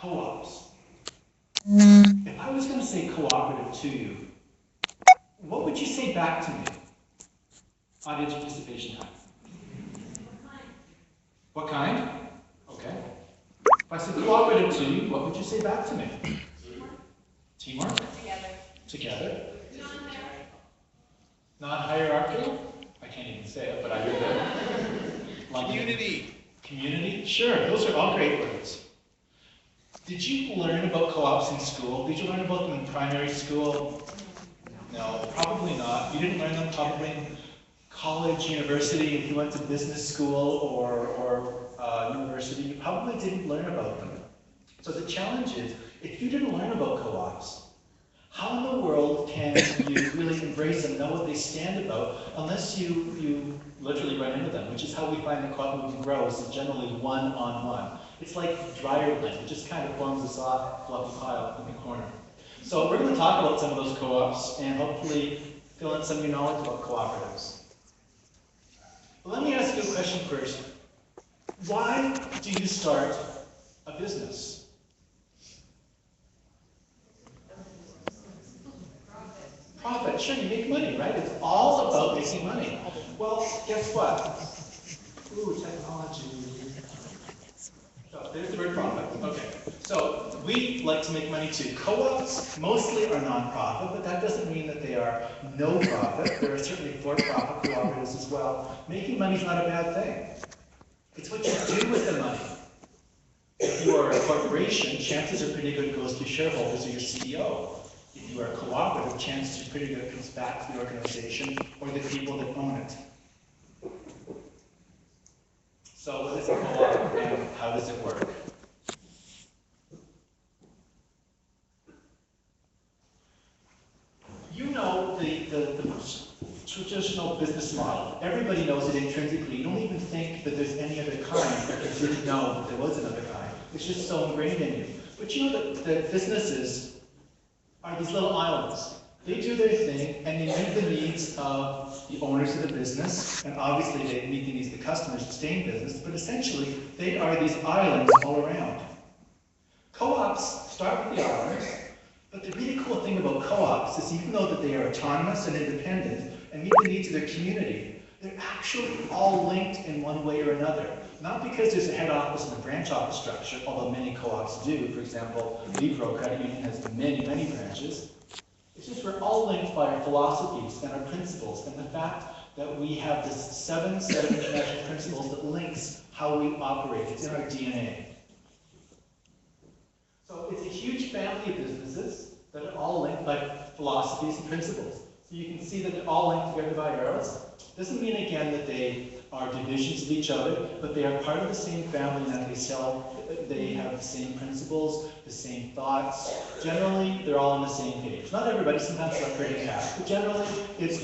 Co-ops. If I was going to say cooperative to you, what would you say back to me? Audience participation time. What kind? Okay. If I said cooperative to you, what would you say back to me? Teamwork? Together. Together. Non-hierarchical? I can't even say it, but I heard that. Community. Community? Sure, those are all great words. Did you learn about co-ops in school? Did you learn about them in primary school? No, probably not. You didn't learn them probably in college, university, if you went to business school or university, you probably didn't learn about them. So the challenge is, if you didn't learn about co-ops, how in the world can you really embrace them, know what they stand about, unless you literally run into them, which is how we find the co-op movement grows, is generally one-on-one. It's like dryer blend, it just kind of forms a soft, fluffy pile in the corner. So we're going to talk about some of those co-ops and hopefully fill in some of your knowledge about cooperatives. But let me ask you a question first. Why do you start a business? Profit. Sure, you make money, right? It's all about making money. Well, guess what? Ooh, technology. Oh, there's the word profit. Okay. So we like to make money too. Co-ops mostly are non-profit, but that doesn't mean that they are no profit. There are certainly for-profit cooperatives as well. Making money is not a bad thing. It's what you do with the money. If you are a corporation, chances are pretty good it goes to your shareholders or your CEO. If you are a cooperative, chances are pretty good it comes back to the organization or the people that own it. So what is a co-op and how does it work? You know the traditional business model. Everybody knows it intrinsically. You don't even think that there's any other kind because you didn't know that there was another kind. It's just so ingrained in you. But you know that businesses are these little islands. They do their thing and they meet the needs of the owners of the business, and obviously they meet the needs of the customers to stay in business, but essentially they are these islands all around. Co-ops start with the islands, but the really cool thing about co-ops is even though that they are autonomous and independent and meet the needs of their community, they're actually all linked in one way or another. Not because there's a head office and a branch office structure, although many co-ops do. For example, Libro Credit Union has many, many branches. It's just we're all linked by our philosophies and our principles and the fact that we have this set of international principles that links how we operate. It's in our DNA. So it's a huge family of businesses that are all linked by philosophies and principles. So you can see that they're all linked together by arrows. Doesn't mean again that they are divisions of each other, but they are part of the same family in that they have the same principles, the same thoughts. Generally, they're all on the same page. Not everybody, sometimes they're pretty fast, but generally it's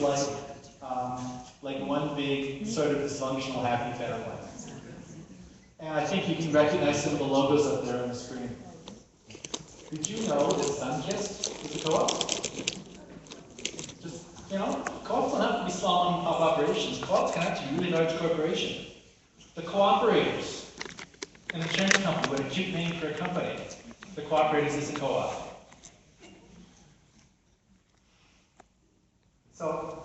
like one big sort of dysfunctional happy family. And I think you can recognize some of the logos up there on the screen. Did you know that Sunkist is a co-op? Just, co-ops don't have to be small mom and pop operations. Co-ops can actually be really large corporations. The cooperators, an insurance company, what a cute name for a company. The cooperators is a co-op. So,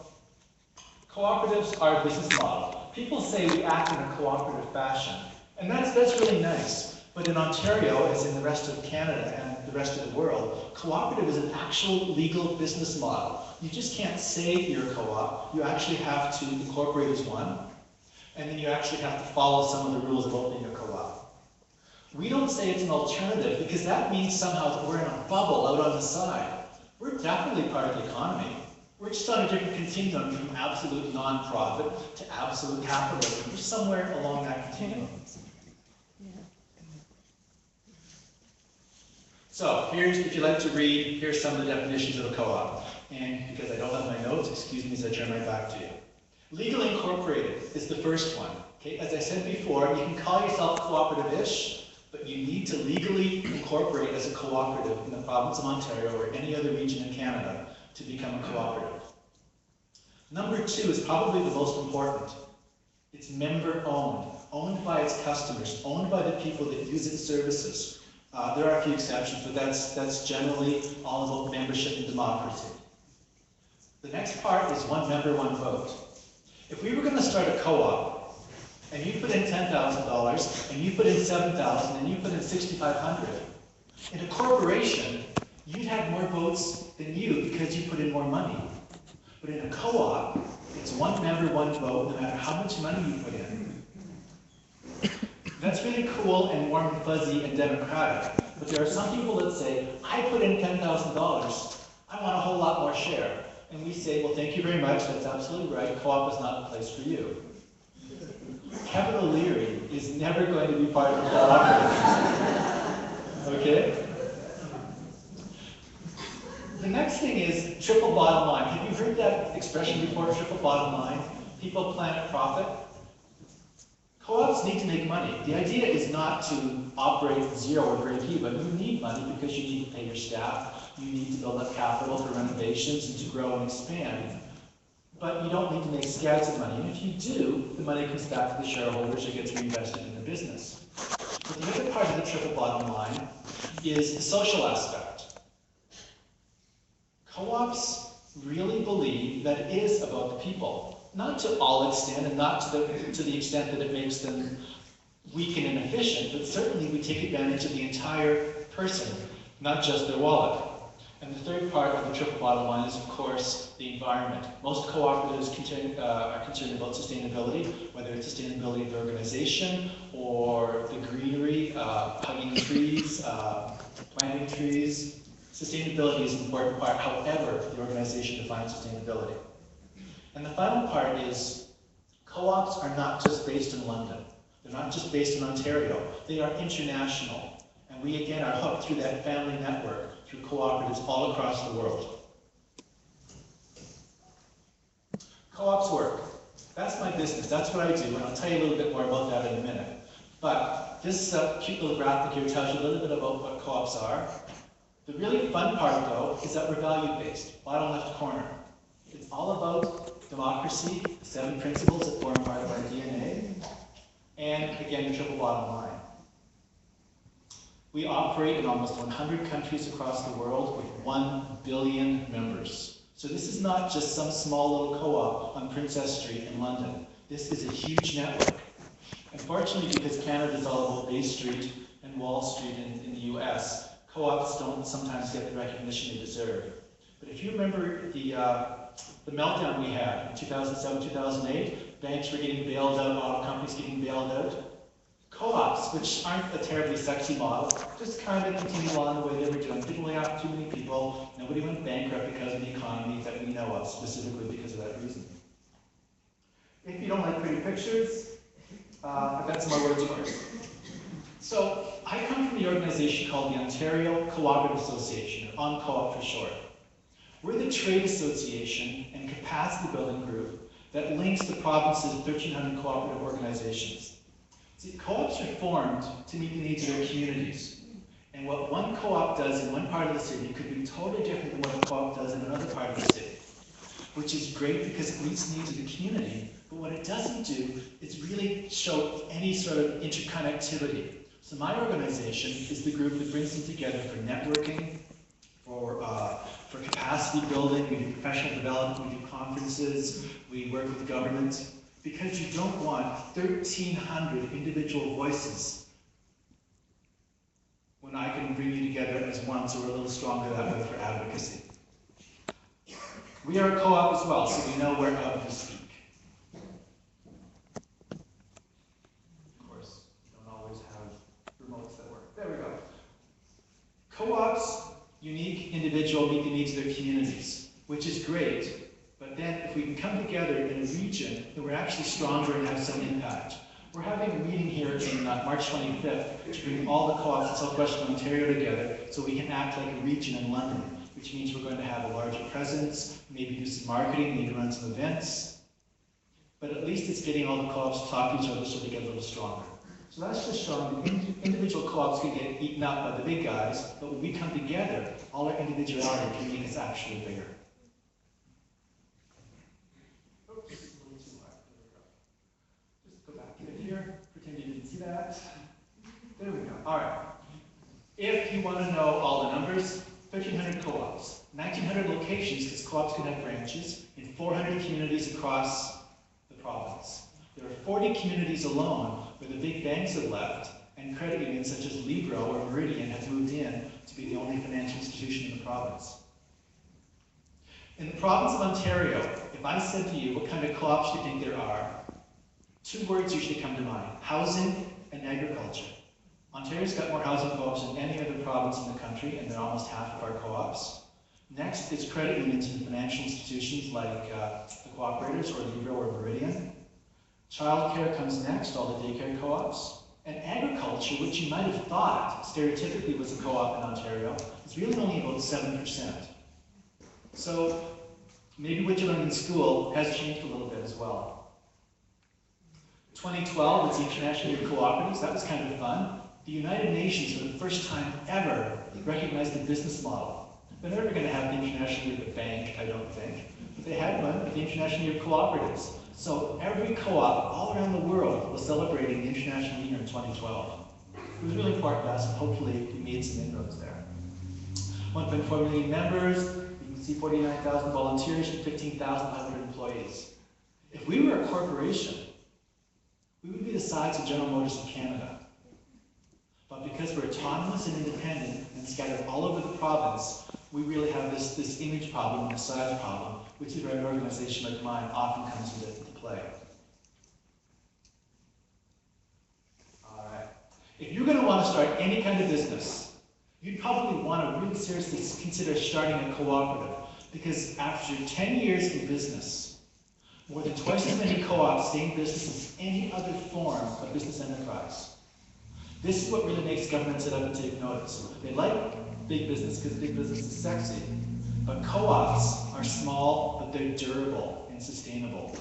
cooperatives are a business model. People say we act in a cooperative fashion, and that's really nice. But in Ontario, as in the rest of Canada and the rest of the world, cooperative is an actual legal business model. You just can't say you're a co-op. You actually have to incorporate as one, and then you actually have to follow some of the rules about being a co-op. We don't say it's an alternative because that means somehow that we're in a bubble out on the side. We're definitely part of the economy. We're just on a different continuum from absolute non-profit to absolute capitalism. We're somewhere along that continuum. So, if you like to read, here's some of the definitions of a co-op. And because I don't have my notes, excuse me as I turn my back to you. Legally incorporated is the first one. Okay? As I said before, you can call yourself cooperative-ish, but you need to legally incorporate as a cooperative in the province of Ontario or any other region in Canada to become a cooperative. Number 2 is probably the most important. It's member-owned, owned by its customers, owned by the people that use its services. There are a few exceptions, but that's generally all about membership and democracy. The next part is one member, one vote. If we were going to start a co-op, and you put in $10,000, and you put in $7,000, and you put in $6,500, in a corporation, you'd have more votes than you because you put in more money. But in a co-op, it's one member, one vote, no matter how much money you put in. That's really cool and warm and fuzzy and democratic. But there are some people that say, I put in $10,000, I want a whole lot more share. And we say, well, thank you very much, that's absolutely right, co-op is not the place for you. Kevin O'Leary is never going to be part of co-op. Okay? The next thing is triple bottom line. Have you heard that expression before, triple bottom line? People, planet, profit? Co-ops need to make money. The idea is not to operate at zero or break even. You need money because you need to pay your staff. You need to build up capital for renovations and to grow and expand. But you don't need to make scouts of money. And if you do, the money comes back to the shareholders or gets reinvested in the business. But the other part of the triple bottom line is the social aspect. Co-ops really believe that it is about the people. Not to all extent and not to the extent that it makes them weak and inefficient, but certainly we take advantage of the entire person, not just their wallet. And the third part of the triple bottom line is, of course, the environment. Most cooperatives are concerned about sustainability, whether it's sustainability of the organization or the greenery, hugging trees, planting trees. Sustainability is an important part, however the organization defines sustainability. And the final part is, co-ops are not just based in London. They're not just based in Ontario. They are international. And we, again, are hooked through that family network, through cooperatives all across the world. Co-ops work. That's my business. That's what I do. And I'll tell you a little bit more about that in a minute. But this cute little graphic here tells you a little bit about what co-ops are. The really fun part, though, is that we're value-based. Bottom left corner. It's all about democracy, the 7 principles that form part of our DNA, and again, the triple bottom line. We operate in almost 100 countries across the world with 1 billion members. So this is not just some small little co-op on Princess Street in London. This is a huge network. Unfortunately, because Canada is all about Bay Street and Wall Street in the US, co-ops don't sometimes get the recognition they deserve. But if you remember the meltdown we had in 2007, 2008, banks were getting bailed out, auto companies getting bailed out. Co-ops, which aren't a terribly sexy model, just kind of continued along the way they were doing. Didn't lay off too many people. Nobody went bankrupt because of the economy that we know of, specifically because of that reason. If you don't like pretty pictures, I've got some more words for you. So, I come from the organization called the Ontario Cooperative Association, or ONCOOP for short. We're the trade association and capacity building group that links the province's 1,300 cooperative organizations. See, co-ops are formed to meet the needs of their communities. And what one co-op does in one part of the city could be totally different than what a co-op does in another part of the city. Which is great because it meets the needs of the community, but what it doesn't do is really show any sort of interconnectivity. So my organization is the group that brings them together for networking, for capacity building, we do professional development, we do conferences, we work with government, because you don't want 1,300 individual voices when I can bring you together as one, so we're a little stronger that way for advocacy. We are a co-op as well, so we know where others speak. Of course, we don't always have remotes that work. There we go. Co-ops, unique, individual, meet the needs of their communities, which is great. But then if we can come together in a region, then we're actually stronger and have some impact. We're having a meeting here in March 25th to bring all the co-ops in Southwestern Ontario together so we can act like a region in London, which means we're going to have a larger presence, maybe do some marketing, maybe run some events. But at least it's getting all the co-ops to talk to each other so they get a little stronger. So that's just showing that individual co-ops can get eaten up by the big guys, but when we come together, all our individuality can make us actually bigger. Oops, a little too high. There we go. Just go back to it here. Pretend you didn't see that. There we go. All right. If you want to know all the numbers, 1,300 co-ops, 1,900 locations, because co-ops can have branches, in 400 communities across the province. There are 40 communities alone where the big banks have left, and credit unions such as Libro or Meridian have moved in to be the only financial institution in the province. In the province of Ontario, if I said to you what kind of co-ops do you think there are, two words usually come to mind: housing and agriculture. Ontario's got more housing co-ops than any other province in the country, and they're almost half of our co-ops. Next is credit unions and financial institutions like the Cooperators or Libro or Meridian. Childcare comes next, all the daycare co-ops. And agriculture, which you might have thought stereotypically was a co-op in Ontario, is really only about 7%. So maybe what you learned in school has changed a little bit as well. 2012 was the International Year of Cooperatives. That was kind of fun. The United Nations, for the first time ever, recognized the business model. They're never going to have the International Year of the Bank, I don't think. But they had one, the International Year of Cooperatives. So every co-op all around the world was celebrating the International Year in 2012. It was really important to us, and hopefully we made some inroads there. 1.4 million members, you can see 49,000 volunteers and 15,500 employees. If we were a corporation, we would be the size of General Motors in Canada. But because we're autonomous and independent and scattered all over the province, we really have this image problem and a size problem, which is where an organization like mine often comes into play. All right. If you're going to want to start any kind of business, you'd probably want to really seriously consider starting a cooperative, because after 10 years in business, more than twice as many co-ops stay in business as any other form of business enterprise. This is what really makes governments sit up and take notice. They like big business because big business is sexy, but co-ops are small, but they're durable and sustainable.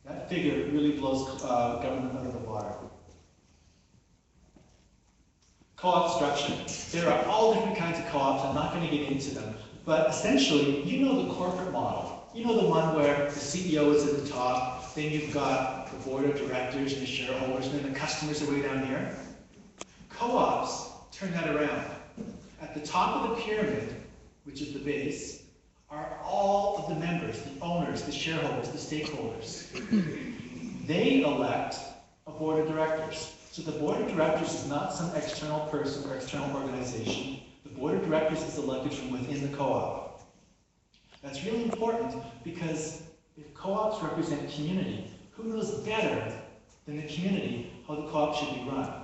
That figure really blows government out of the water. Co-op structure. There are all different kinds of co-ops. I'm not going to get into them, but essentially, you know the corporate model. You know the one where the CEO is at the top, then you've got the board of directors and the shareholders, and then the customers are way down here. Co-ops turn that around. At the top of the pyramid, which is the base, are all of the members, the owners, the shareholders, the stakeholders. They elect a board of directors. So the board of directors is not some external person or external organization. The board of directors is elected from within the co-op. That's really important because if co-ops represent community, who knows better than the community how the co-op should be run?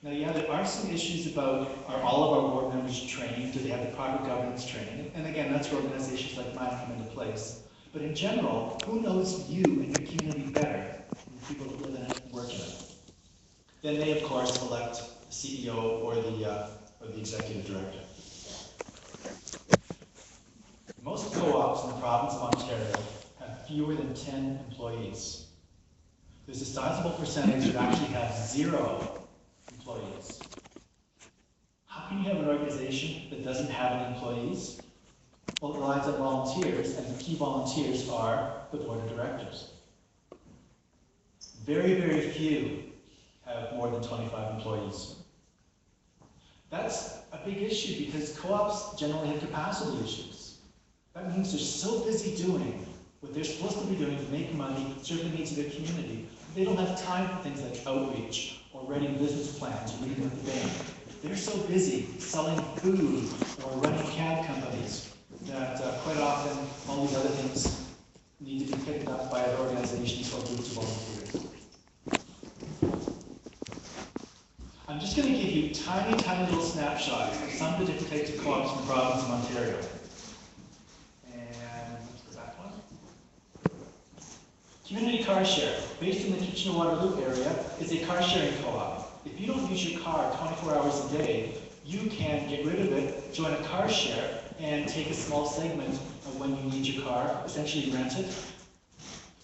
Now, yeah, there are some issues about, are all of our board members trained? Do they have the proper governance training? And again, that's where organizations like mine come into place. But in general, who knows you and your community better than the people who live in it and work in it? Then they, of course, elect the CEO or the executive director. Most co-ops in the province of Ontario have fewer than 10 employees. There's a sizable percentage that actually have 0 employees. How can you have an organization that doesn't have any employees? Well, it relies on volunteers, and the key volunteers are the board of directors. Very, very few have more than 25 employees. That's a big issue because co-ops generally have capacity issues. That means they're so busy doing what they're supposed to be doing to make money, serve the needs of their community, they don't have time for things like outreach or writing business plans or meeting with the bank. They're so busy selling food or running cab companies that quite often all these other things need to be picked up by other organizations or groups of volunteers. I'm just going to give you tiny, tiny little snapshots of some of the different types of co-ops in the province of Ontario. And let's go back one. Community car share, based in the Kitchener-Waterloo area, is a car sharing co-op. If you don't use your car 24 hours a day, you can get rid of it, join a car share, and take a small segment of when you need your car, essentially rent it.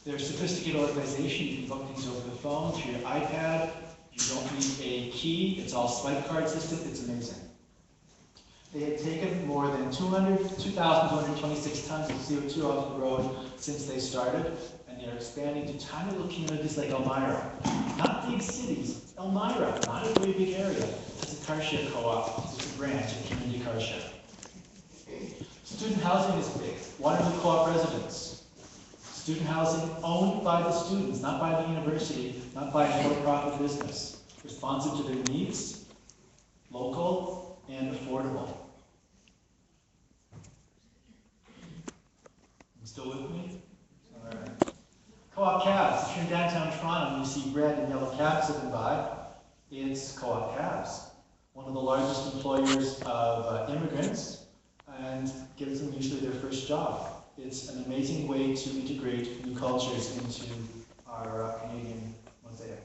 They're a sophisticated organization. You can book things over the phone, through your iPad. You don't need a key. It's all swipe card system. It's amazing. They have taken more than 2,226 tons of CO2 off the road since they started, and they're expanding to tiny little communities like Elmira. Not big cities. Elmira, not a very big area, has a a car share co-op. It's a branch of community car share. Student housing is big. Waterloo Co-op residents. Student housing owned by the students, not by the university, not by a for-profit business. Responsive to their needs, local and affordable. You still with me? All right. Co-op cabs. If you're in downtown Toronto and you see red and yellow cabs sitting by, it's co-op cabs. One of the largest employers of immigrants, and gives them usually their first job. It's an amazing way to integrate new cultures into our Canadian mosaic.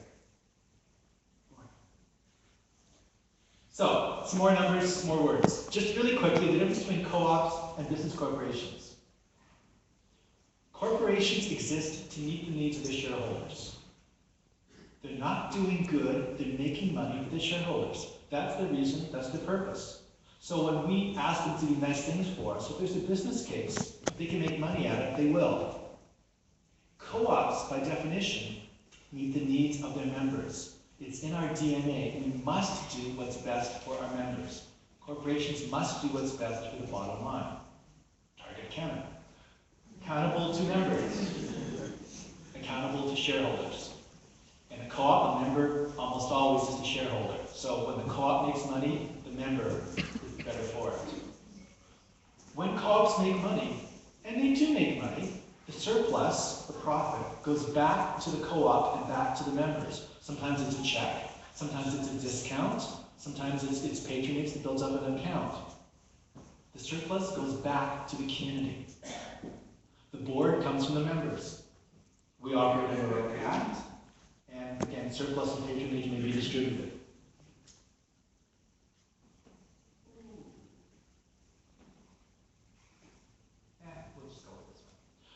So, some more numbers, some more words. Just really quickly, the difference between co-ops and business corporations. Corporations exist to meet the needs of their shareholders. They're not doing good, they're making money for their shareholders. That's the reason, that's the purpose. So when we ask them to do nice things for us, if there's a business case, if they can make money at it, they will. Co-ops, by definition, meet the needs of their members. It's in our DNA. We must do what's best for our members. Corporations must do what's best for the bottom line. Target Canada. Accountable to members. Accountable to shareholders. In a co-op, a member almost always is a shareholder. So when the co-op makes money, the member is better for it. When co-ops make money, and they do make money, the surplus, the profit, goes back to the co-op and back to the members. Sometimes it's a check, sometimes it's a discount, sometimes it's patronage that builds up an account. The surplus goes back to the community. The board comes from the members. We operate under our act, and again, surplus and patronage may be distributed.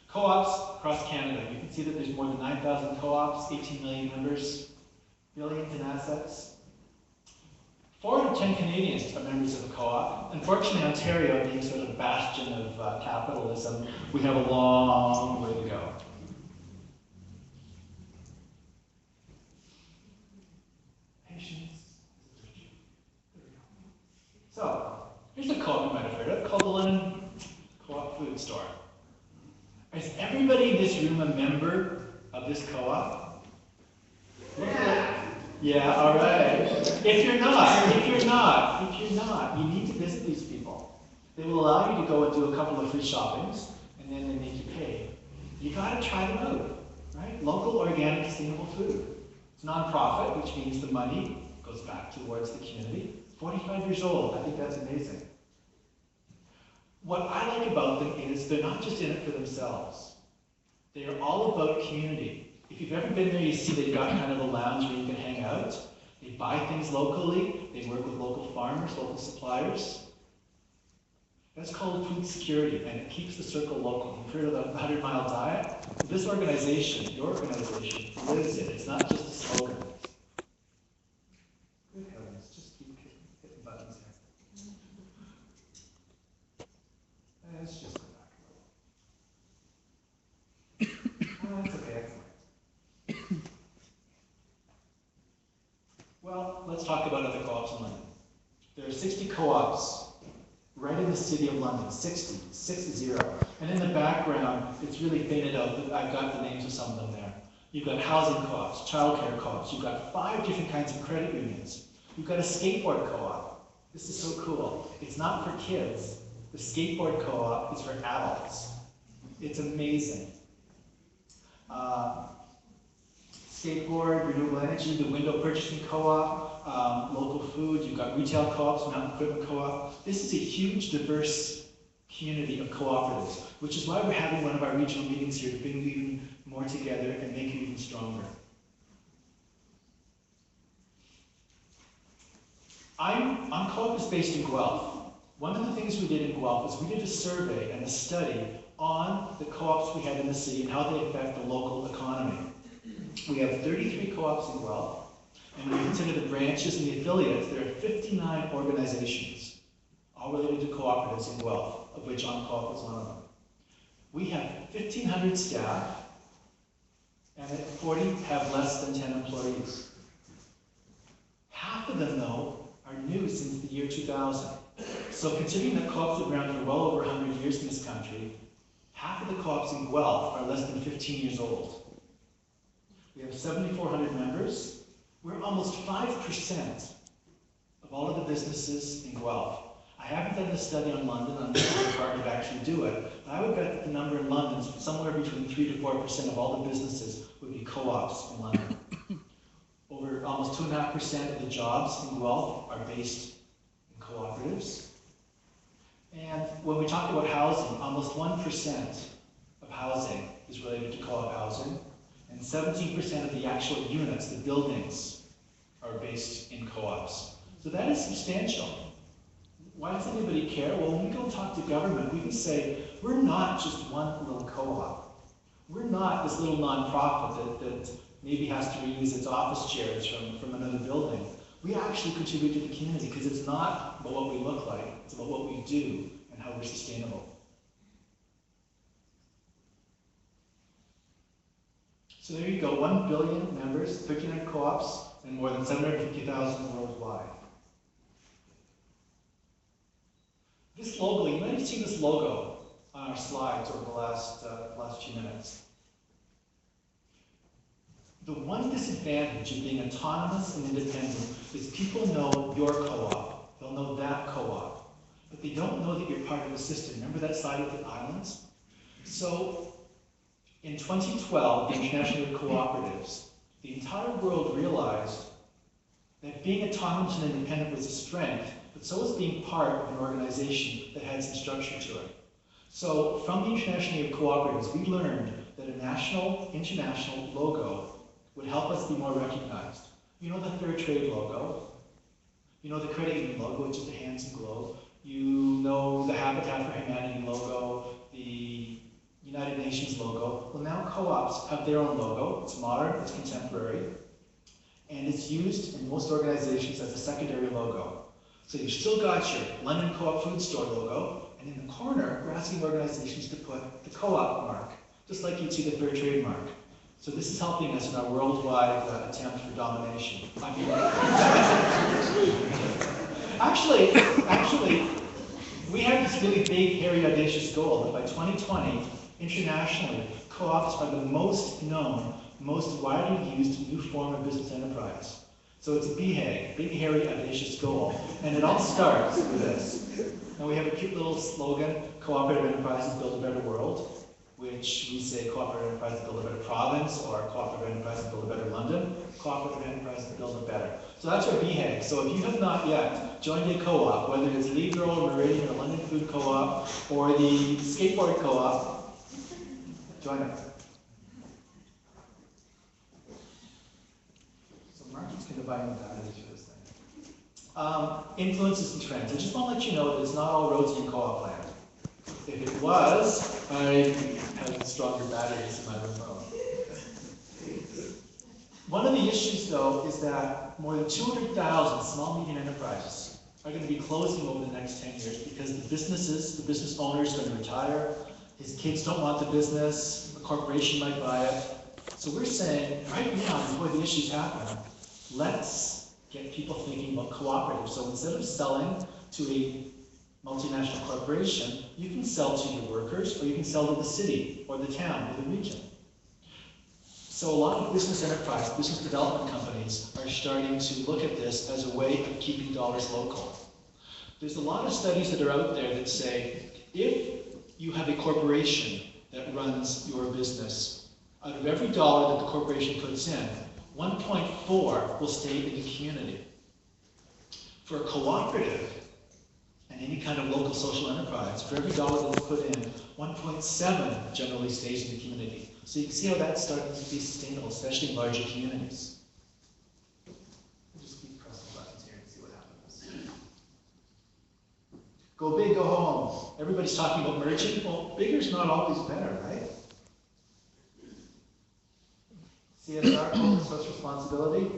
Co-ops across Canada. You can see that there's more than 9,000 co-ops, 18 million members, billions in assets. 4 out of 10 Canadians are members of a co-op. Unfortunately, Ontario, being sort of a bastion of capitalism, we have a long way to go. Patience. So, here's a co-op you might have heard of called the London Co-op Food Store. Is everybody in this room a member of this co-op? Yeah, all right. If you're not, you need to visit these people. They will allow you to go and do a couple of free shoppings, and then they make you pay. You gotta try them out, right? Local, organic, sustainable food. It's non-profit, which means the money goes back towards the community. 45 years old, I think that's amazing. What I like about them is they're not just in it for themselves. They are all about community. If you've ever been there, you see they've got kind of a lounge where you can hang out. They buy things locally. They work with local farmers, local suppliers. That's called food security, and it keeps the circle local. You've heard of the 100-mile diet? This organization, your organization, lives it. It's not just a slogan. Good heavens, just keep hitting buttons here. Let's just go back a little. Oh, that's okay, excellent. Well, let's talk about other co-ops in London. There are 60 co-ops right in the city of London, 60, 60. And in the background, it's really faded out. I've got the names of some of them there. You've got housing co-ops, childcare co-ops. You've got 5 different kinds of credit unions. You've got a skateboard co-op. This is so cool. It's not for kids. The skateboard co-op is for adults. It's amazing. Skateboard, renewable energy, the window purchasing co-op, local food, you've got retail co-ops, mountain equipment co-op. This is a huge, diverse community of cooperatives, which is why we're having one of our regional meetings here to bring you even more together and make you even stronger. Co-op is based in Guelph. One of the things we did in Guelph is we did a survey and a study on the co-ops we had in the city and how they affect the local economy. We have 33 co-ops in Guelph, and when you consider the branches and the affiliates, there are 59 organizations, all related to cooperatives in Guelph, of which OnCoop is one of them. We have 1,500 staff, and 40 have less than 10 employees. Half of them, though, are are new since the year 2000. So considering that co-ops have been around for well over 100 years in this country, half of the co-ops in Guelph are less than 15 years old. We have 7,400 members. We're almost 5% of all of the businesses in Guelph. I haven't done the study on London, I'm not sure hard to actually do it, but I would bet that the number in London is somewhere between 3 to 4% of all the businesses would be co-ops in London. Over almost 2.5% of the jobs in Guelph are based in cooperatives. And when we talk about housing, almost 1% of housing is related to co-op housing, and 17% of the actual units, the buildings, are based in co-ops. So that is substantial. Why does anybody care? Well, when we go talk to government, we can say, we're not just one little co-op. We're not this little nonprofit that maybe has to reuse its office chairs from another building. We actually contribute to the community because it's not about what we look like, it's about what we do and how we're sustainable. So there you go, 1 billion members, 1,300 co-ops, and more than 750,000 worldwide. This logo, you might have seen this logo on our slides over the last few minutes. The one disadvantage of being autonomous and independent is people know your co-op, they'll know that co-op, but they don't know that you're part of the system. Remember that slide with the islands? So in 2012, the International Year of Cooperatives, the entire world realized that being autonomous and independent was a strength, but so was being part of an organization that had some structure to it. So from the International Year of Cooperatives, we learned that a national, international logo would help us be more recognized. You know the Fair Trade logo. You know the Credit Union logo, which is the hands and glove. You know the Habitat for Humanity logo, the United Nations logo. Well, now co-ops have their own logo. It's modern, it's contemporary, and it's used in most organizations as a secondary logo. So you've still got your London Co-op Food Store logo, and in the corner, we're asking organizations to put the co-op mark, just like you'd see the Fair Trade mark. So this is helping us in our worldwide attempt for domination. I mean, actually, we have this really big, hairy, audacious goal that by 2020, internationally, co-ops are the most known, most widely used new form of business enterprise. So it's a BHAG, big, hairy, audacious goal. And it all starts with this. And we have a cute little slogan, cooperative enterprises build a better world, which we say cooperative enterprises build a better province, or cooperative enterprises build a better London, cooperative enterprises build a better. So that's our BHAG. So if you have not yet joined a co-op, whether it's Libro or Meridian or London Food Co-op or the Skateboard Co-op, join it. So Mark's going to buy me batteries for this thing. Influences and trends. I just want to let you know that it's not all rosy in co-op land. If it was, I had stronger batteries in my remote. One of the issues, though, is that more than 200,000 small medium enterprises are going to be closing over the next 10 years because the business owners are going to retire, his kids don't want the business, a corporation might buy it. So we're saying, right now, before the issues happen, let's get people thinking about cooperatives. So instead of selling to a multinational corporation, you can sell to your workers, or you can sell to the city, or the town, or the region. So a lot of business enterprise, business development companies are starting to look at this as a way of keeping dollars local. There's a lot of studies that are out there that say, if you have a corporation that runs your business, out of every dollar that the corporation puts in, 1.4 will stay in the community. For a cooperative, and any kind of local social enterprise, for every dollar that's put in, 1.7 generally stays in the community. So you can see how that's starting to be sustainable, especially in larger communities. I'll just keep pressing buttons here and see what happens. Go big, go home. Everybody's talking about merging. Well, bigger's not always better, right? CSR, corporate social responsibility,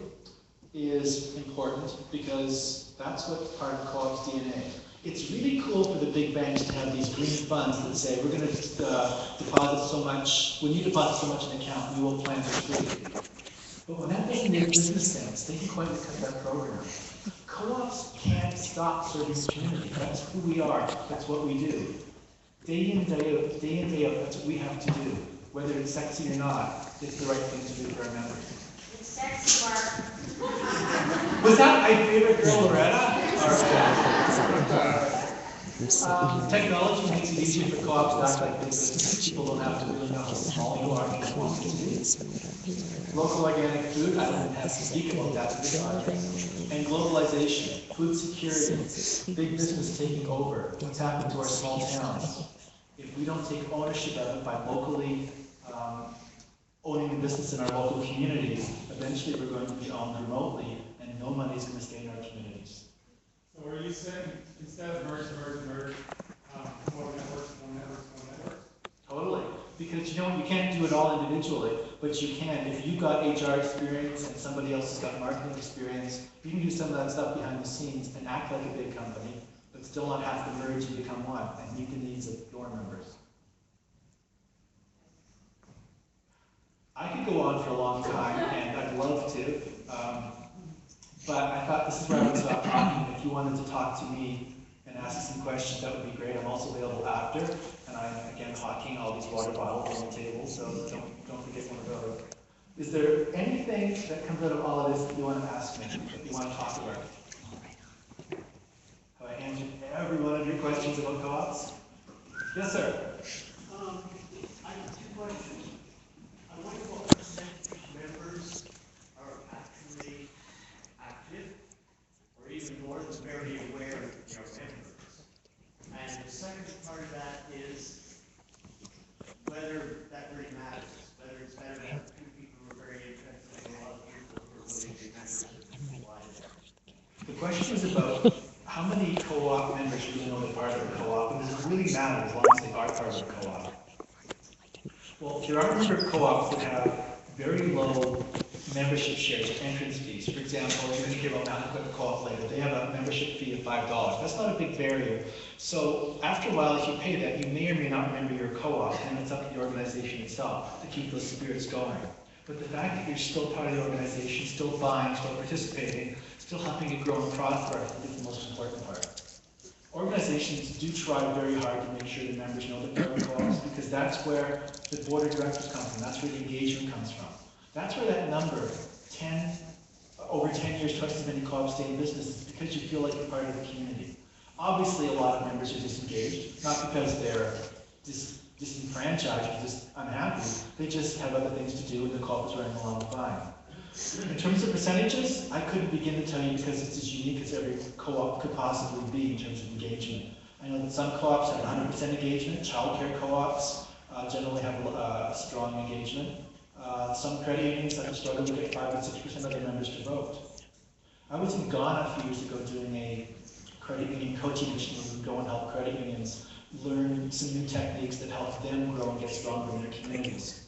is important because that's what's part of co-op's DNA. It's really cool for the big banks to have these green funds that say, we're going to deposit so much, when you deposit so much in an account, we will plant a tree. But when that doesn't make business sense, they can quietly cut that program. Co-ops can't stop serving the community. That's who we are. That's what we do. Day in, day out, that's what we have to do. Whether it's sexy or not, it's the right thing to do for our members. It's sexy, Mark. Was that my favorite girl, Loretta? Technology makes it easier for co-ops to act like big businesses. People don't have to really know how small you are to want to do. Local organic food, I don't even have to speak about that in this project. And globalization, food security, big business taking over, what's happened to our small towns. If we don't take ownership of it by locally owning the business in our local communities, eventually we're going to be owned remotely and no money is going to stay in our communities. So are you saying instead of merge, more networks? Totally. Because you know, you can't do it all individually, but you can. If you've got HR experience and somebody else has got marketing experience, you can do some of that stuff behind the scenes and act like a big company, but still not have to merge and become one and meet the needs of your members. I could go on for a long time, and I'd love to, but I thought this is where I would stop talking. If you wanted to talk to me and ask some questions, that would be great. I'm also available after, and I'm, again, hawking all these water bottles on the table, so don't forget one of those. Is there anything that comes out of all of this that you want to ask me, that you want to talk about? Have I answered every one of your questions about co-ops? Yes, sir. I have two questions. I wonder what percentage of members are actually active, or even more, than very aware of their members. And the second part of that is whether that really matters, whether it's better to have two people who are very interested and a lot of people who are willing to be members and why that. The question is about how many co-op members really know they're part of a co-op, and does it really matter as long as they are part of a co-op? Well, there are a number of co-ops that have very low membership shares or entrance fees. For example, you're going to hear about Mountain Equipment Co-op later. They have a membership fee of $5. That's not a big barrier. So after a while, if you pay that, you may or may not remember your co-op, and it's up to the organization itself to keep those spirits going. But the fact that you're still part of the organization, still buying, still participating, still helping it grow and prosper, I think is the most important part. Organizations do try very hard to make sure the members know that they're co-ops, because that's where the board of directors comes from, that's where the engagement comes from. That's where that number, over 10 years, twice as many co-ops stay in business, is because you feel like you're part of the community. Obviously, a lot of members are disengaged, not because they're disenfranchised or just unhappy, they just have other things to do and the co-op is running along fine. In terms of percentages, I couldn't begin to tell you because it's as unique as every co-op could possibly be in terms of engagement. I know that some co-ops have 100% engagement. Childcare co-ops generally have a strong engagement. Some credit unions have struggled to get 5 or 6% of their members to vote. I was in Ghana a few years ago doing a credit union coaching mission where we would go and help credit unions learn some new techniques that help them grow and get stronger in their communities.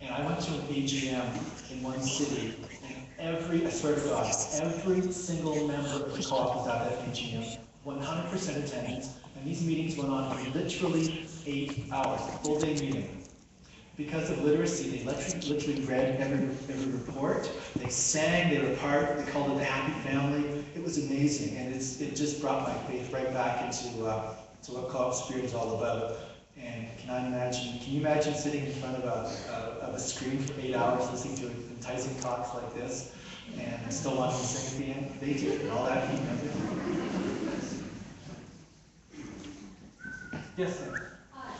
And I went to an AGM in one city, and I swear to God, every single member of the co-op was at that AGM, 100% attendance, and these meetings went on for literally 8 hours, full day meeting. Because of literacy, they literally read every report, they sang, they were part, they called it the happy family. It was amazing, and it just brought my faith right back into what co-op spirit is all about. And can you imagine sitting in front of a screen for 8 hours listening to enticing talks like this and still wanting to sing at the end? They do, and all that you remember. Yes, sir. Hi.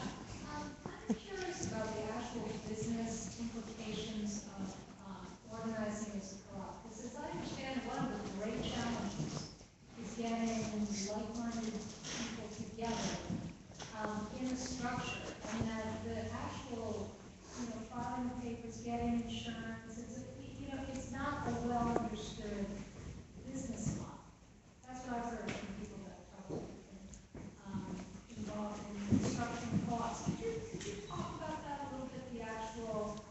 I'm curious about the actual business implications of organizing as a co-op. Because as I understand, one of the great challenges is getting like-minded people together in a structure, and that the actual, filing papers, getting insurance, it's not a well-understood business model. That's what I've heard from people that have been involved in construction co-ops. Could you talk about that a little bit, the actual,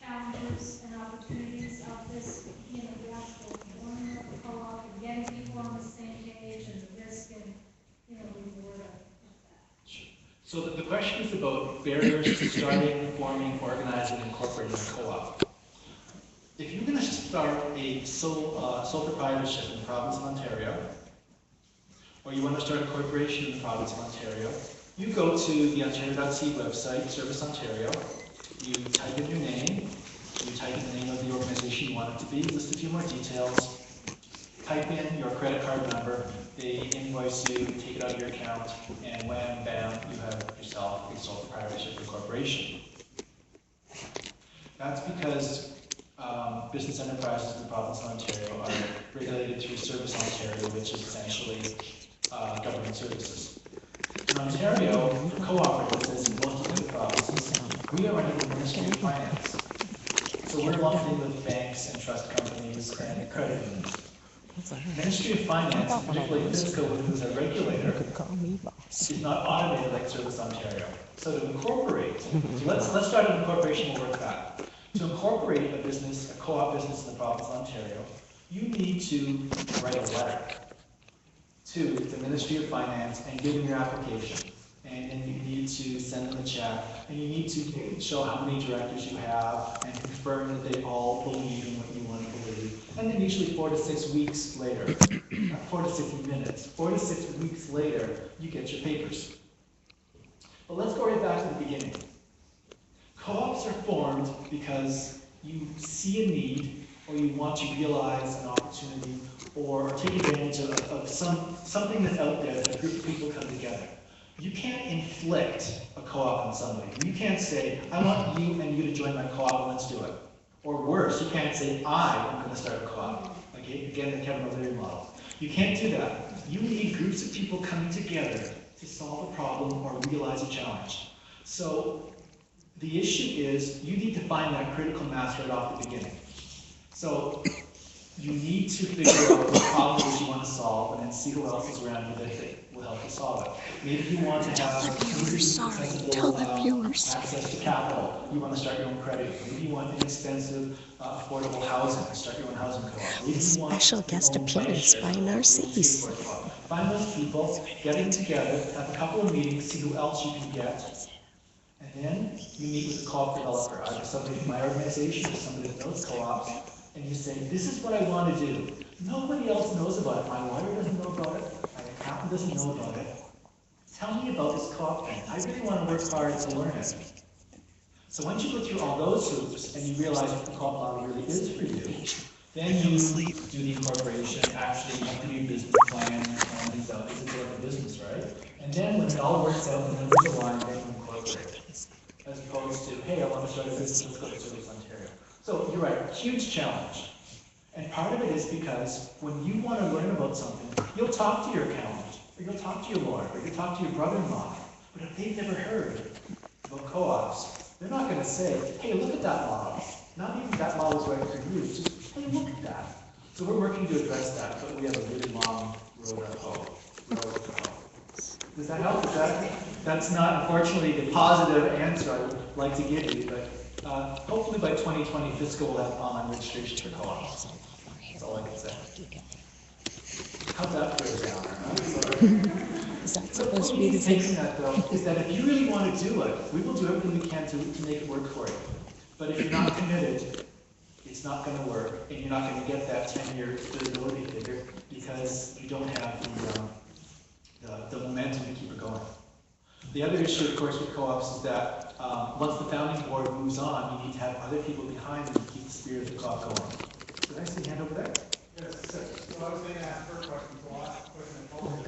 challenges and opportunities of this, the actual forming of the co-op and getting people on the same page and the risk and, reward of that? So the question is about barriers to starting, forming, organizing, and incorporating a co-op. if you're gonna start a sole proprietorship in the province of Ontario, or you want to start a corporation in the province of Ontario, you go to the Ontario.ca website, Service Ontario, you type in your name, you type in the name of the organization you want it to be, list a few more details, type in your credit card number, they invoice you, take it out of your account, and wham, bam, you have yourself a sole proprietorship or corporation. That's because business enterprises in the province of Ontario are regulated through Service Ontario, which is essentially government services. In Ontario, for cooperatives, as in most other provinces, we are under the Ministry of Finance. So we're lumped in with banks and trust companies and credit unions. Ministry of Finance, particularly FSCO, who's a regulator, is not automated like Service Ontario. So to incorporate, let's start an incorporation, we'll work back. To incorporate a business, a co-op business in the province of Ontario, you need to write a letter to the Ministry of Finance and give them your application. And then you need to send them a check, and you need to show how many directors you have and confirm that they all believe in what you want to believe. And then usually 4 to 6 weeks later, not 4 to 6 minutes, 4 to 6 weeks later, you get your papers. But let's go right back to the beginning. Co-ops are formed because you see a need, or you want to realize an opportunity, or take advantage of something that's out there that a group of people come together. You can't inflict a co-op on somebody. You can't say, I want you and you to join my co-op and let's do it. Or worse, you can't say, I am going to start a co-op. Okay, again, the Kevin O'Leary model. You can't do that. You need groups of people coming together to solve a problem or realize a challenge. So the issue is, you need to find that critical mass right off the beginning. So you need to figure out what problem it is you want to solve, and then see who else is around you that will help you solve it. Maybe you want to have access to capital. You want to start your own credit. Maybe you want inexpensive, affordable housing. Start your own housing co-op. Maybe you want Special guest appearance by Narcisse. Find those people, get them together, have a couple of meetings, see who else you can get. And then you meet with a co-op developer, either somebody from my organization or somebody that knows co-ops, and you say, this is what I want to do. Nobody else knows about it. My lawyer doesn't know about it. My accountant doesn't know about it. Tell me about this co-op thing. I really want to work hard to learn it. So once you go through all those hoops and you realize what the co-op model really is for you, then you do the incorporation, actually you do your business plan, plan things out. This is like a business, right? And then when it all works out, the numbers align, then you incorporate. As opposed to, hey, I want to start a business, let's go to Service Ontario. So you're right, huge challenge. And part of it is because when you want to learn about something, you'll talk to your accountant, or you'll talk to your lawyer, or you'll talk to your brother-in-law. But if they've never heard about co-ops, they're not going to say, hey, look at that model. Not even that model's right for you, just, hey, look at that. So we're working to address that, but we have a really long road to hoe. Does that help? That's not, unfortunately, the positive answer I would like to give you, but hopefully by 2020, FSCO will have online registration for co-ops. That's all I can say. How's that for a downer? Is that supposed to be the Taking that, though, is that if you really want to do it, we will do everything we can to make it work for you. But if you're not committed, it's not going to work, and you're not going to get that 10-year stability figure because you don't have the momentum to keep it going. The other issue, of course, with co-ops is that once the founding board moves on, you need to have other people behind them to keep the spirit of the co-op going. Did I see a hand over there? Yes, so I was going to ask her a question, so I'll ask a question and follow it.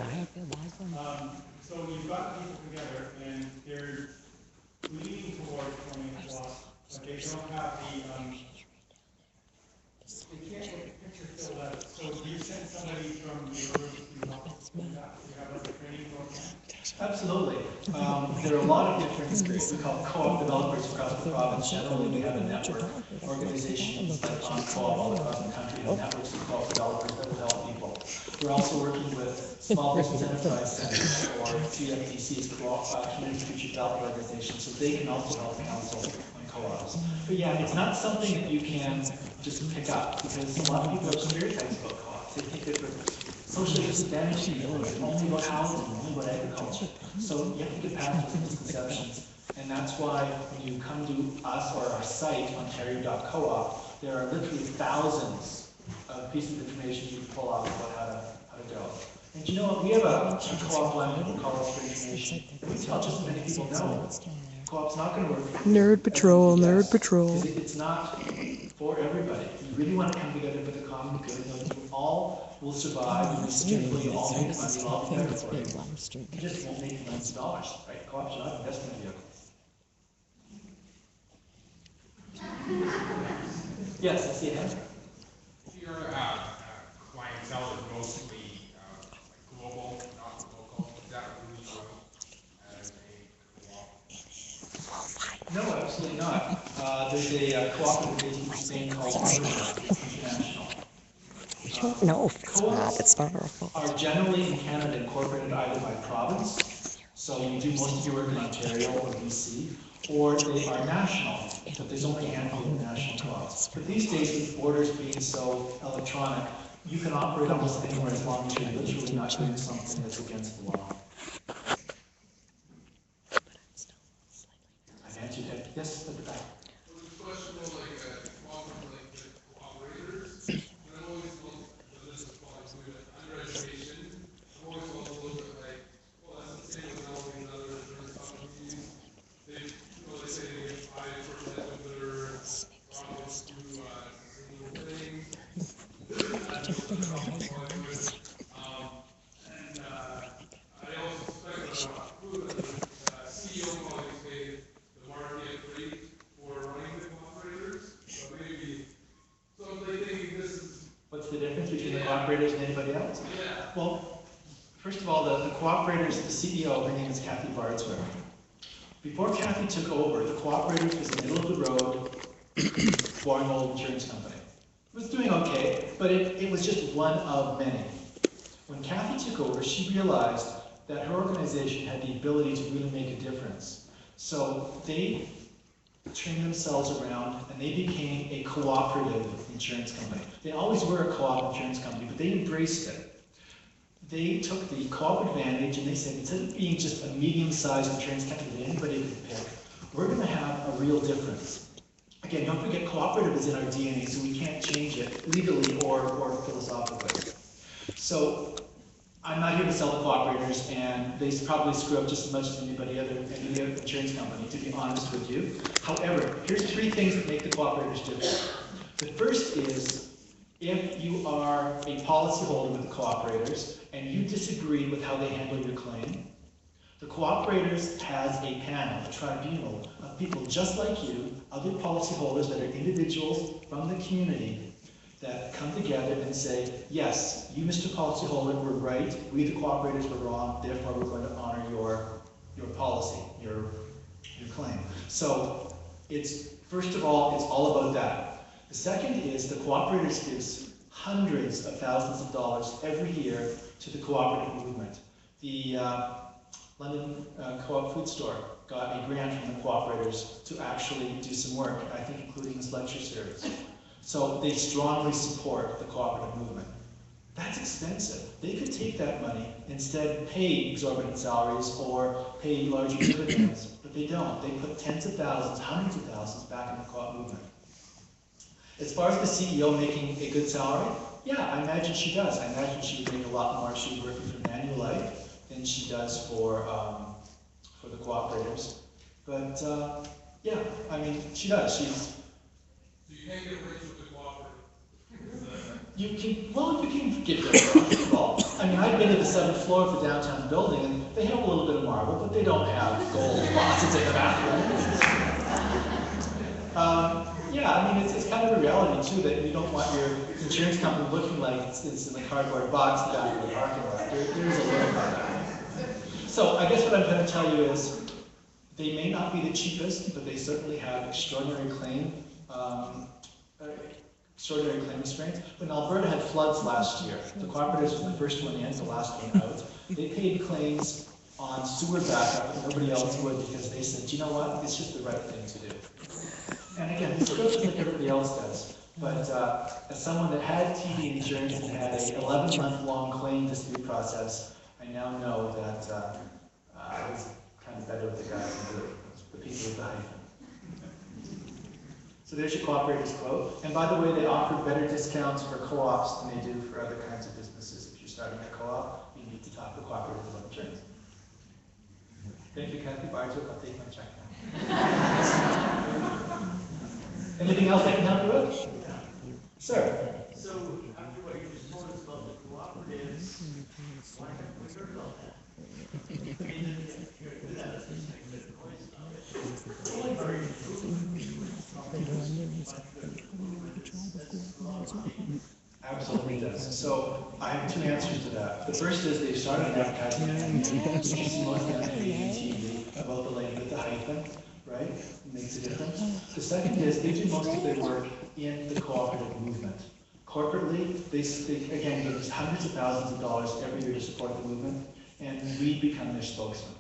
So you've got people together and they're leaning towards joining a co-op, but they don't have they can't get the picture filled out. So do you send somebody from your group to help with that? Do you have like a training program? Absolutely. There are a lot of different, what we call co-op developers across the province. Generally, we have a network. Organizations like co-op all across the country have networks of co-op developers that will help people. We're also working with small business enterprise centers or CFTCs, community future development organizations, so they can also help counsel on co-ops. But yeah, it's not something that you can just pick up because a lot of people have stereotypes about co-ops. They think that they're socially disadvantaged people, only about housing, only about agriculture. So you have to get past those misconceptions. And that's why when you come to us or our site, Ontario.coop, there are literally thousands of pieces of information you can pull out about how to go. And you know what, we have a co-op line we call it for information. And we tell just as many people, no, co-op's not gonna work. Nerd Patrol, Nerd Patrol. Because it's not for everybody. You really want to come together for the common good, and you all will survive, and you all make money, you'll all be better for you. You just won't make millions of dollars, right? Co-ops are not investment vehicles. Yes, I see a hand. Your clientele is mostly like global, not local. Is that really well as a co-op? No, absolutely not. There's a cooperative based in Spain called International. We don't know if it's not. It's not our fault. Are generally in Canada incorporated either by province, so you do most of your work in Ontario or BC, or they are national, but there's only a handful of national co-ops. But these days, with borders being so electronic, you can operate almost anywhere as long as you're literally not doing something that's against the law. I've answered that. Yes, at the back. Well, there's a question about like the cooperators. And I'm always looking, this is probably included under education. I'm always also looking at like, well, that's the same with all these other insurance companies. They, they say they get 5% of their profits through single things. I also suspect that CEO probably paid the market rate for running the cooperators. So maybe, so they think this is. What's the difference between the cooperators and anybody else? Yeah. Well, first of all, the cooperators, the CEO, her name is Kathy Bardsworth. Before Kathy took over, the cooperators was in the middle of the road, boring old insurance company. It was doing okay, but it was just one of many. When Kathy took over, she realized that her organization had the ability to really make a difference. So they trained themselves around and they became a cooperative insurance company. They always were a co-op insurance company, but they embraced it. They took the co-op advantage and they said, instead of being just a medium-sized insurance company that anybody could pick, we're going to have a real difference. Again, don't forget, cooperative is in our DNA, so we can't change it legally or philosophically. So I'm not here to sell the cooperators, and they probably screw up just as much as any other insurance company, to be honest with you. However, here's 3 things that make the cooperators different. The first is, if you are a policyholder with the cooperators and you disagree with how they handle your claim, the cooperators has a panel, a tribunal of people just like you, other policyholders that are individuals from the community that come together and say, yes, you, Mr. Policyholder, were right, we, the cooperators, were wrong, therefore we're going to honor your policy, your claim. So it's, first of all, it's all about that. The second is the cooperators gives hundreds of thousands of dollars every year to the cooperative movement. The London Co-op Food Store got a grant from the cooperators to actually do some work, I think including this lecture series. So they strongly support the cooperative movement. That's expensive. They could take that money, instead pay exorbitant salaries or pay larger dividends, but they don't. They put tens of thousands, hundreds of thousands back in the co-op movement. As far as the CEO making a good salary, yeah, I imagine she does. I imagine she would make a lot more if she was working for Manulife than she does for the cooperators. But yeah, I mean, she does. So you can't get rich with the cooperative. You can get rich. Well, I mean, I've been to the 7th floor of the downtown building, and they have a little bit of marble, but they don't have gold faucets in the bathroom. Yeah, I mean, it's kind of a reality, too, that you don't want your insurance company looking like it's in the cardboard box in the back of the parking lot. There is a little bit of that. So I guess what I'm going to tell you is, they may not be the cheapest, but they certainly have extraordinary claim restraints. When Alberta had floods last year, the cooperatives were the first one in, the last one out. They paid claims on sewer backup that nobody else would, because they said, you know what, it's just the right thing to do. And again, it's just like everybody else does. But as someone that had TD insurance and had a 11-month-long claim dispute process, I now know that I was kind of better with the guys than the people with the hyphen. So there's your cooperators quote. And by the way, they offer better discounts for co-ops than they do for other kinds of businesses. If you're starting a co-op, you need to talk to cooperators about insurance. Thank you, Kathy Bardswick. I'll take my check now. Anything else I can help you with? Sir? So after what you just told us about the cooperatives, why haven't we heard about that? I mean, if you're good at it, it's like the points about it. It's only very Absolutely does. So I have two answers to that. The first is they've started an advertising campaign, which you see mostly on TV about the lady with the hyphen, right? It makes a difference. The second is they do most of their work in the cooperative movement. Corporately, they again give us hundreds of thousands of dollars every year to support the movement, and we become their spokesman.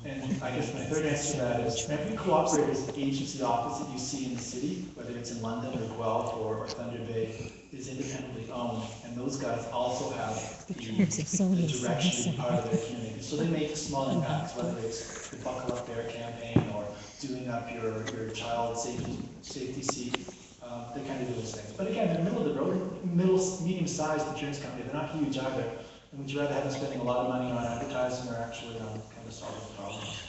And I guess my third answer to that is every cooperator's agency office that you see in the city, whether it's in London or Guelph or Thunder Bay, is independently owned. And those guys also have the direction to be part of their community. So they make small impacts, whether it's the Buckle Up Bear campaign or doing up your child safety seat. They kind of do those things. But again, they're middle of the road, medium-sized insurance company. They're not huge either. And would you rather have them spending a lot of money on advertising or actually on kind of solving problems?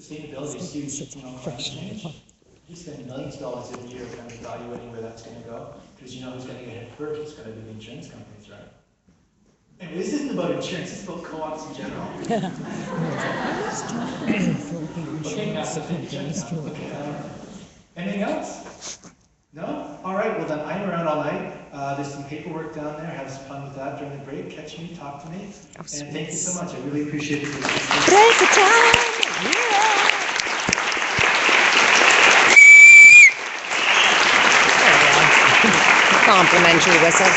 Sustainability is huge, climate change. You spend millions of dollars every year kind of evaluating where that's going to go, because you know who's going to get hit first. It's going to be the insurance companies, right? And this isn't about insurance, it's about co-ops in general. Okay, anything else? No? All right, well then I'm around all night. There's some paperwork down there. Have some fun with that during the break. Catch me, talk to me. And thank you so much. I really appreciate it. Break the time! Yeah! Complimentary whistle.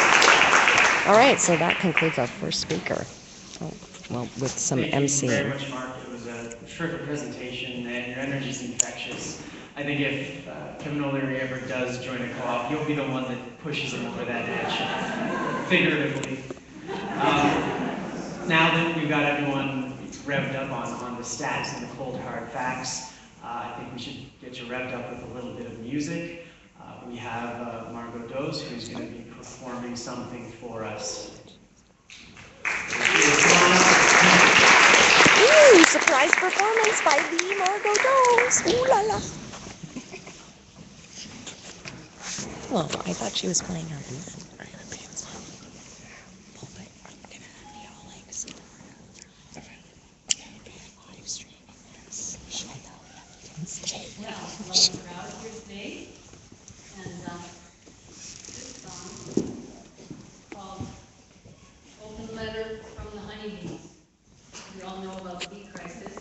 All right, so that concludes our first speaker. Oh, well, with some MC. Thank you very much, Mark. It was a terrific presentation, and your energy is infectious. I think if Kevin O'Leary ever does join a co-op, you'll be the one that pushes him over that edge, figuratively. Now that we've got everyone revved up on the stats and the cold hard facts, I think we should get you revved up with a little bit of music. We have Margot Dose, who's going to be performing something for us. Ooh, surprise performance by the Margot Dose. Ooh la la. Oh, I thought she was playing on the Well, I'm proud here today, and this song called Open Letter from the Honeybees. We all know about the bee crisis.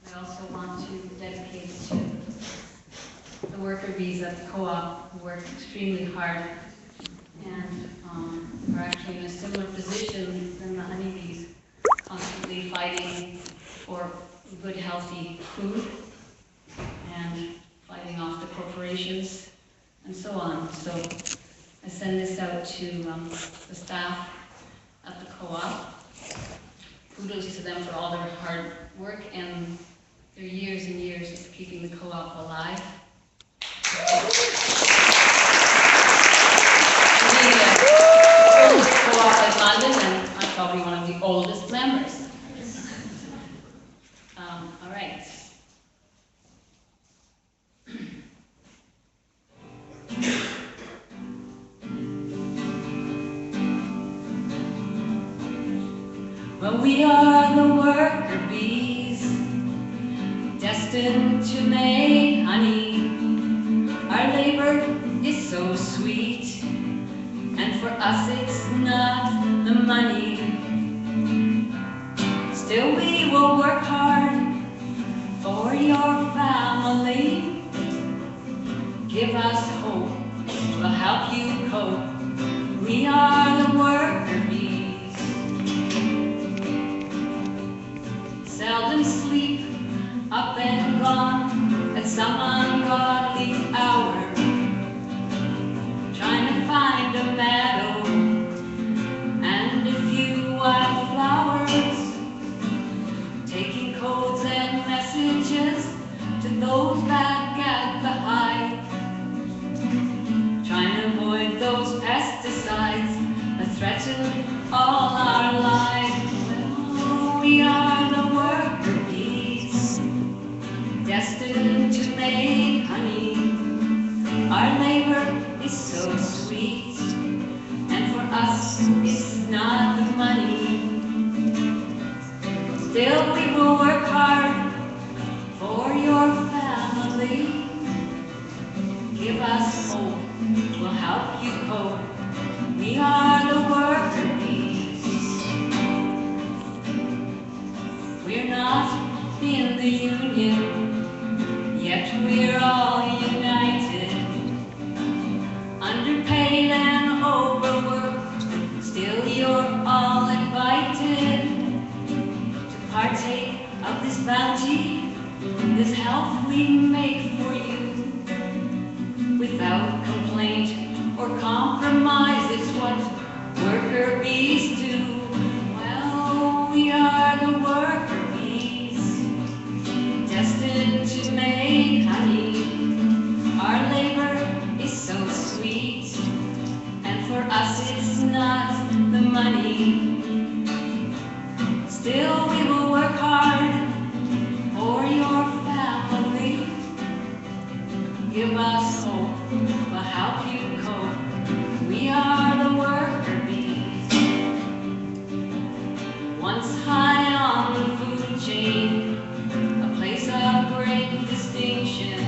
I also want to dedicate it to the worker bees at the co-op who work extremely hard and are actually in a similar position than the honeybees, constantly fighting for good, healthy food and fighting off the corporations and so on. So I send this out to the staff at the co-op. Kudos to them for all their hard work and their years and years of keeping the co-op alive. The oldest co-op in London, and I'm probably one of the oldest members. All right. Well, we are the worker bees, destined to make honey. Our labor is so sweet, and for us it's not the money. Still we will work hard for your family. Give us hope, we'll help you cope. We are the worker bees. Seldom sleep, up and gone at some ungodly hour, trying to find a meadow and a few wild flowers, taking codes and messages sweet, and for us it's not the money. Still we will work hard for your family. Give us hope, we'll help you cope. We are the worker bees. We're not in the union, yet we're all united. Underpaid and overworked, still you're all invited to partake of this bounty, this health we make for you. Without complaint or compromise, it's what worker bees do. Well, we are the worker bees, destined to make honey. Our labor is so sweet, and for us it's not the money. Still we will work hard for your family. Give us hope, we'll help you cope. We are the worker bees. Once high on the food chain, a place of great distinction.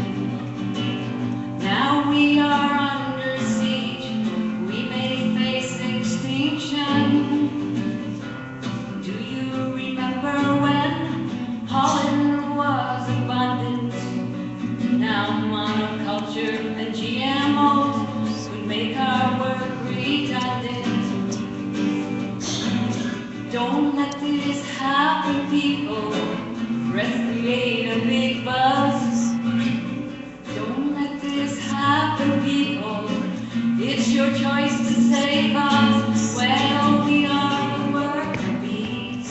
Now we are under siege, we may face extinction. Do you remember when pollen was abundant? Now monoculture and GMOs would make our work redundant. Don't let this happen, people. Create a big buzz. Don't let this happen, people. It's your choice to save us. Well, we are the worker bees.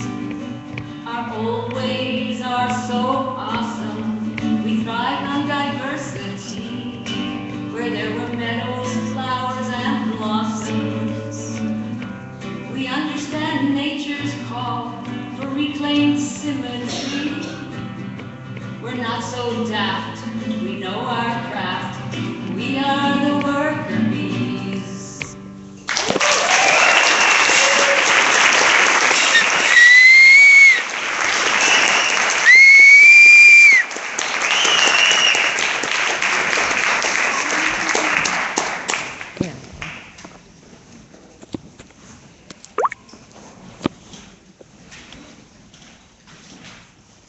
Our old ways are so awesome. We thrive on diversity, where there were meadows, flowers, and blossoms. We understand nature's call for reclaimed symmetry. We're not so daft, we know our craft. We are the worker bees. Yeah.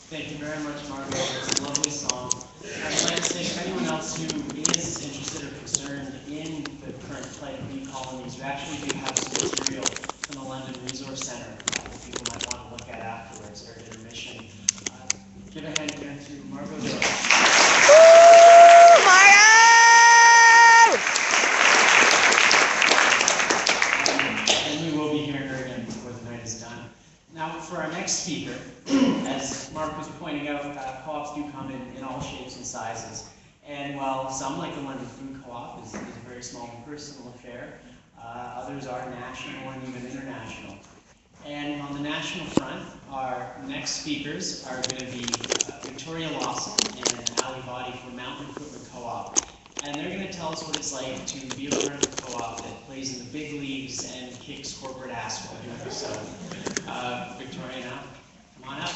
Thank you very much, Margot. It's a lovely song. I'd like to say, if anyone else who is interested or concerned in the current plight of bee colonies, we actually do have some material from the London Resource Centre that people might want to look at afterwards or intermission. Give a hand here to Margot Doe. And we will be hearing her again before the night is done. Now, for our next speaker, as Mark was pointing out, co-ops do come in all shapes and sizes. And while some, like the London Food Co-op, is a very small and personal affair, others are national and even international. And on the national front, our next speakers are going to be Victoria Lawson and Ali Body from Mountain Equipment Co-op. And they're going to tell us what it's like to be a part of a co-op that plays in the big leagues and kicks corporate ass while doing so. Victoria, now, come on up.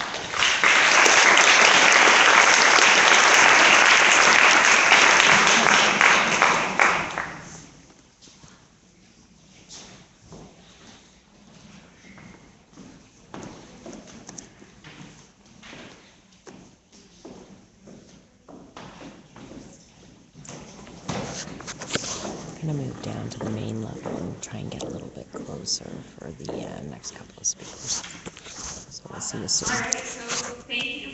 I'm going to move down to the main level and try and get a little bit closer for the next couple of speakers. So we'll see you soon. All right, so thank you.